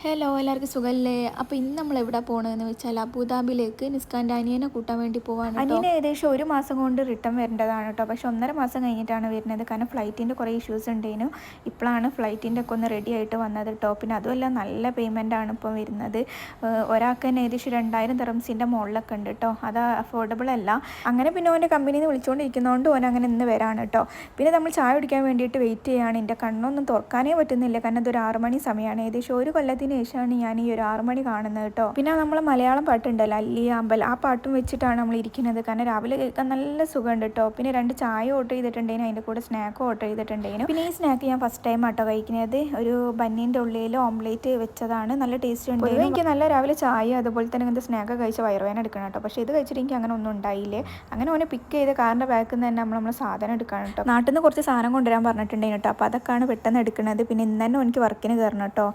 Hello എല്ലാവർക്കും സുഖമല്ലേ? അപ്പോൾ ഇന്ന് നമ്മൾ എവിടെ പോകണമെന്ന് വെച്ചാൽ അബുദാബിയിലേക്ക് നിസ്കാൻ്റെ അനിയനെ കൂട്ടാൻ വേണ്ടി പോവാണ് കേട്ടോ. അനിയന് ഏകദേശം 1 മാസം കൊണ്ട് റിട്ടേൺ വരേണ്ടതാണ് കേട്ടോ. പക്ഷെ 1.5 മാസം കഴിഞ്ഞിട്ടാണ് വരുന്നത്. കാരണം ഫ്ലൈറ്റിൻ്റെ കുറേ ഇഷ്യൂസ് ഉണ്ടായിരുന്നു. ഇപ്പോഴാണ് ഫ്ലൈറ്റിൻ്റെ ഒക്കെ ഒന്ന് റെഡി ആയിട്ട് വന്നത് കേട്ടോ. പിന്നെ അതുമല്ല നല്ല പേയ്മെൻ്റ് ആണ് ഇപ്പം വരുന്നത്. ഒരാൾക്ക് തന്നെ ഏകദേശം 2000 ദിർഹംസിൻ്റെ മുകളിലൊക്കെ ഉണ്ട് കേട്ടോ. അത് അഫോർഡബിൾ അല്ല. അങ്ങനെ പിന്നെ ഓൻ്റെ കമ്പനിയിൽ നിന്ന് വിളിച്ചുകൊണ്ടിരിക്കുന്നതുകൊണ്ട് ഓൻ അങ്ങനെ ഇന്ന് വരാണ് കേട്ടോ. പിന്നെ നമ്മൾ ചായ കുടിക്കാൻ വേണ്ടിയിട്ട് വെയിറ്റ് ചെയ്യുകയാണ്. എൻ്റെ കണ്ണൊന്നും തുറക്കാനേ പറ്റുന്നില്ല. കാരണം ഇതൊരു 6 മണി സമയമാണ്. ഏകദേശം ഒരു കൊല്ലത്തിന് ശേഷമാണ് ഞാൻ ഈ ഒരു 6 മണി കാണുന്നത് കേട്ടോ. പിന്നെ നമ്മൾ മലയാളം പാട്ടുണ്ടല്ലോ, അല്ലിയ അമ്പൽ, ആ പാട്ടും വെച്ചിട്ടാണ് നമ്മൾ ഇരിക്കുന്നത്. കാരണം രാവിലെ കേൾക്കാൻ നല്ല സുഖമുണ്ട് കേട്ടോ. പിന്നെ 2 ചായ ഓർഡർ ചെയ്തിട്ടുണ്ടെങ്കിലും അതിൻ്റെ കൂടെ സ്നാക്ക് ഓർഡർ ചെയ്തിട്ടുണ്ടെങ്കിലും. പിന്നെ ഈ സ്നാക്ക് ഞാൻ ഫസ്റ്റ് ടൈം ആട്ടോ കഴിക്കുന്നത്. ഒരു ബന്നീൻ്റെ ഉള്ളിൽ ഓംലേറ്റ് വെച്ചതാണ്. നല്ല ടേസ്റ്റ് ഉണ്ട്. എനിക്ക് നല്ല രാവിലെ ചായ അതുപോലെ തന്നെ ഇങ്ങനത്തെ സ്നാക്ക് കഴിച്ച വയറുവേദന എടുക്കണം കേട്ടോ. പക്ഷേ ഇത് കഴിച്ചിട്ട് എനിക്ക് അങ്ങനെ ഒന്നും ഉണ്ടായില്ലേ. അങ്ങനെ ഓനെ പിക്ക് ചെയ്ത് കാറിൻ്റെ ബാക്കിൽ നിന്ന് തന്നെ നമ്മൾ സാധനം എടുക്കണം കേട്ടോ. നാട്ടിൽ നിന്ന് കുറച്ച് സാധനം കൊണ്ടുവരാൻ പറഞ്ഞിട്ടുണ്ടെങ്കിൽ കേട്ടോ. അപ്പോൾ അതൊക്കെയാണ് പെട്ടെന്ന് എടുക്കുന്നത്. പിന്നെ ഇന്ന് തന്നെ എനിക്ക് വർക്കിന് കയറണം കേട്ടോ.